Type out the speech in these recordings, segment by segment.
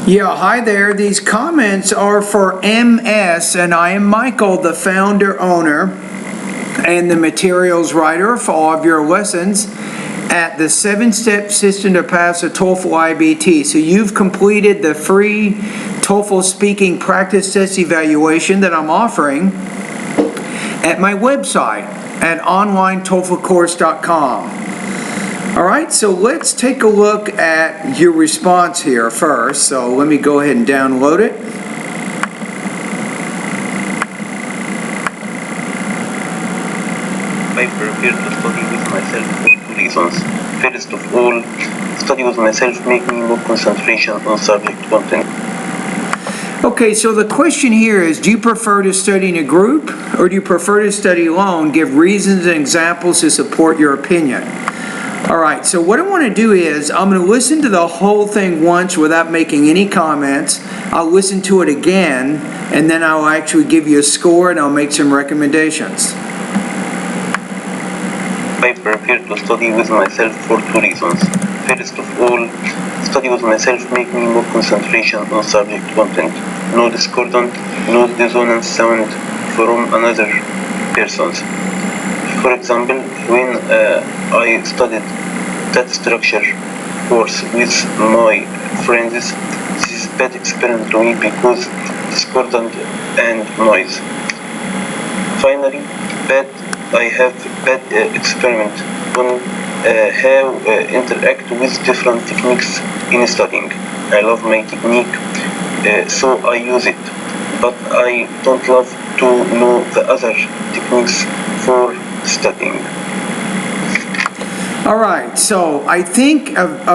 Yeah, hi there. These comments are for MS, and I am Michael, the founder, owner, and the materials writer for all of your lessons at the 7-step system to pass a TOEFL IBT. So you've completed the free TOEFL speaking practice test evaluation that I'm offering at my website at onlinetoeflcourse.com. All right, so let's take a look at your response here first. So let me go ahead and download it. I prefer to study with myself for 2 reasons. First of all, study with myself makes me more concentration on subject content. Okay, so the question here is, do you prefer to study in a group or do you prefer to study alone? Give reasons and examples to support your opinion. All right, so what I want to do is I'm going to listen to the whole thing once without making any comments. I'll listen to it again, and then I'll actually give you a score and I'll make some recommendations. I prefer to study with myself for 2 reasons. First of all, study with myself makes me more concentration on subject content. No discordant, no dissonant sound from another person's. For example, when I studied that structure course with my friends, this is bad experience to me because discordant and noise. Finally, I have bad experiment on how interact with different techniques in studying. I love my technique, so I use it, but I don't love to know the other techniques for studying. All right, so I think an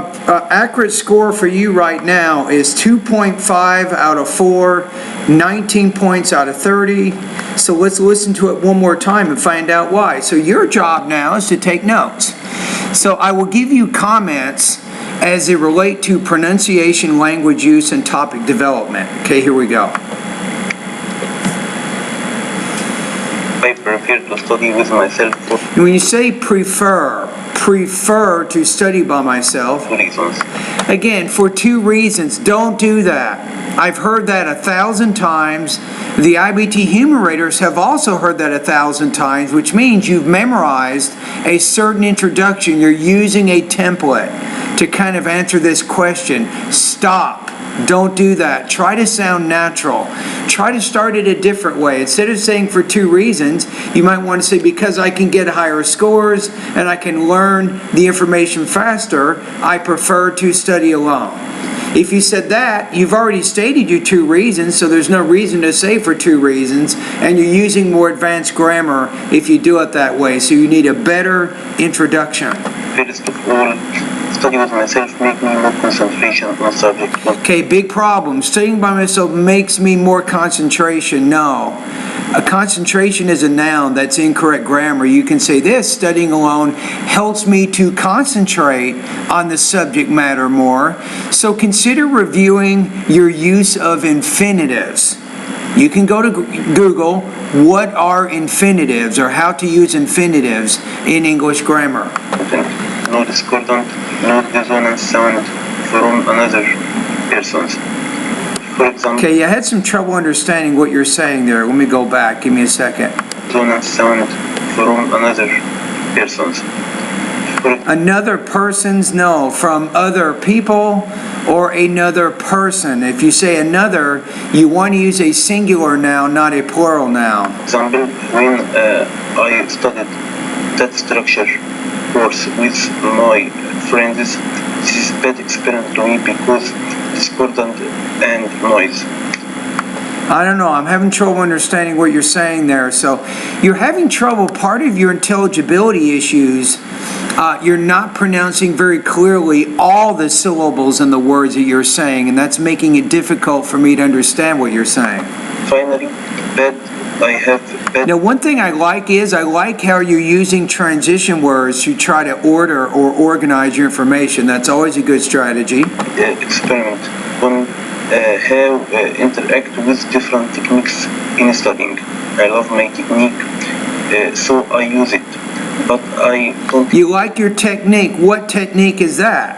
accurate score for you right now is 2.5 out of 4, 19 points out of 30. So let's listen to it one more time and find out why. So your job now is to take notes. So I will give you comments as they relate to pronunciation, language use, and topic development. Okay, here we go. I prefer to study with myself for when you say prefer to study by myself, 2 reasons. Again, for 2 reasons. Don't do that. I've heard that 1,000 times. The IBT humorators have also heard that 1,000 times, which means you've memorized a certain introduction. You're using a template to kind of answer this question. Stop. Don't do that. Try to sound natural. Try to start it a different way. Instead of saying for 2 reasons, you might want to say because I can get higher scores and I can learn the information faster, I prefer to study alone. If you said that, you've already stated your 2 reasons, so there's no reason to say for 2 reasons, and you're using more advanced grammar if you do it that way. So you need a better introduction. First of all, study with myself makes me more concentration on subject content. Okay, big problem. Studying by myself makes me more concentration. No. A concentration is a noun. That's incorrect grammar. You can say this: studying alone helps me to concentrate on the subject matter more. So consider reviewing your use of infinitives. You can go to Google, what are infinitives, or how to use infinitives in English grammar. No discordant, no dissonant sound from another person's. For example, okay, I had some trouble understanding what you're saying there. Let me go back. Give me a second. Dissonant sound from another person's. Another person's, no. From other people or another person. If you say another, you want to use a singular noun, not a plural noun. For example, when I studied that structure course with my friends, this is bad experience to me because discordant and noise. I don't know. I'm having trouble understanding what you're saying there. So you're having trouble. Part of your intelligibility issues, you're not pronouncing very clearly all the syllables in the words that you're saying, and that's making it difficult for me to understand what you're saying. Finally, Now, one thing I like how you're using transition words to try to order or organize your information. That's always a good strategy. Experiment on how interact with different techniques in studying. I love my technique, so I use it. But I don't. You like your technique. What technique is that?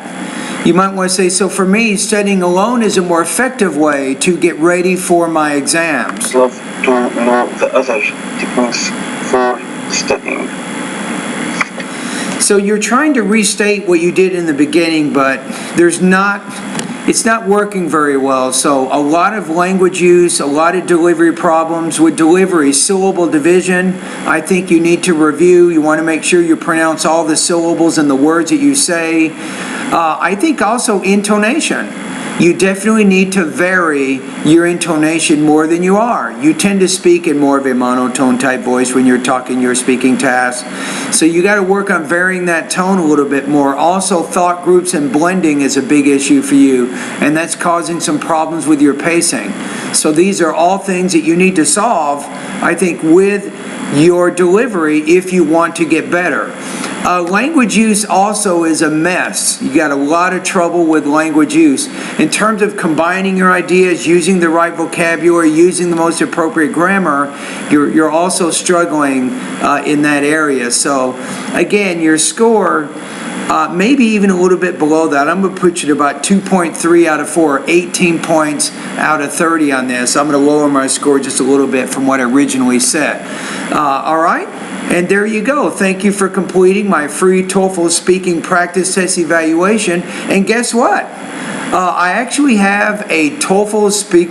You might want to say, so for me, studying alone is a more effective way to get ready for my exams. Love to know the other techniques for studying. So you're trying to restate what you did in the beginning, but it's not working very well. So a lot of language use, a lot of delivery problems with delivery, syllable division. I think you need to review. You want to make sure you pronounce all the syllables and the words that you say. I think also intonation. You definitely need to vary your intonation more than you are. You tend to speak in more of a monotone type voice when you're talking your speaking task. So you got to work on varying that tone a little bit more. Also, thought groups and blending is a big issue for you, and that's causing some problems with your pacing. So these are all things that you need to solve, I think, with your delivery if you want to get better. Language use also is a mess. You got a lot of trouble with language use. In terms of combining your ideas, using the right vocabulary, using the most appropriate grammar, you're also struggling in that area. So again, your score, maybe even a little bit below that. I'm going to put you at about 2.3 out of 4, 18 points out of 30 on this. I'm going to lower my score just a little bit from what I originally said. All right? And there you go. Thank you for completing my free TOEFL speaking practice test evaluation. And guess what? I actually have a TOEFL Speak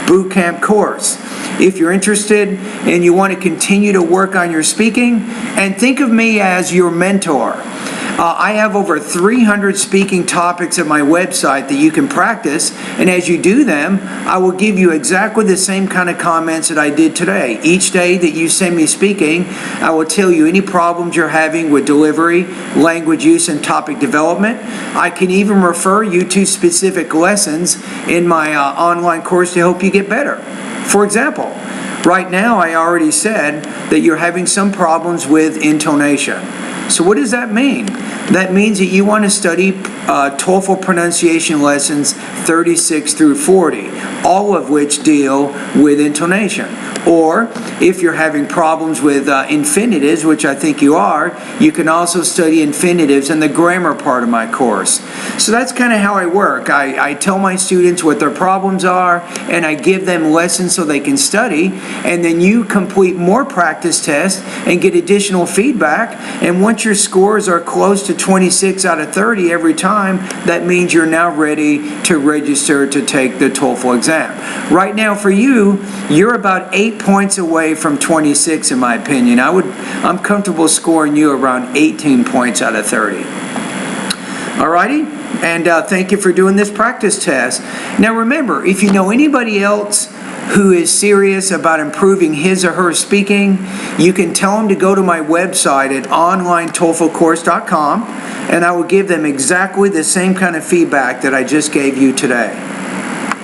Bootcamp course. If you're interested and you want to continue to work on your speaking, and think of me as your mentor. I have over 300 speaking topics at my website that you can practice, and as you do them, I will give you exactly the same kind of comments that I did today. Each day that you send me speaking, I will tell you any problems you're having with delivery, language use, and topic development. I can even refer you to specific lessons in my online course to help you get better. For example, right now I already said that you're having some problems with intonation. So what does that mean? That means that you want to study TOEFL pronunciation lessons 36 through 40, all of which deal with intonation. Or if you're having problems with infinitives, which I think you are, you can also study infinitives in the grammar part of my course. So that's kind of how I work. I tell my students what their problems are, and I give them lessons so they can study, and then you complete more practice tests and get additional feedback, and once your scores are close to 26 out of 30 every time, that means you're now ready to register to take the TOEFL exam. Right now for you, you're about 8 points away from 26 in my opinion. I'm comfortable scoring you around 18 points out of 30. Alrighty? And thank you for doing this practice test. Now remember, if you know anybody else who is serious about improving his or her speaking, you can tell them to go to my website at onlinetoeflcourse.com, and I will give them exactly the same kind of feedback that I just gave you today.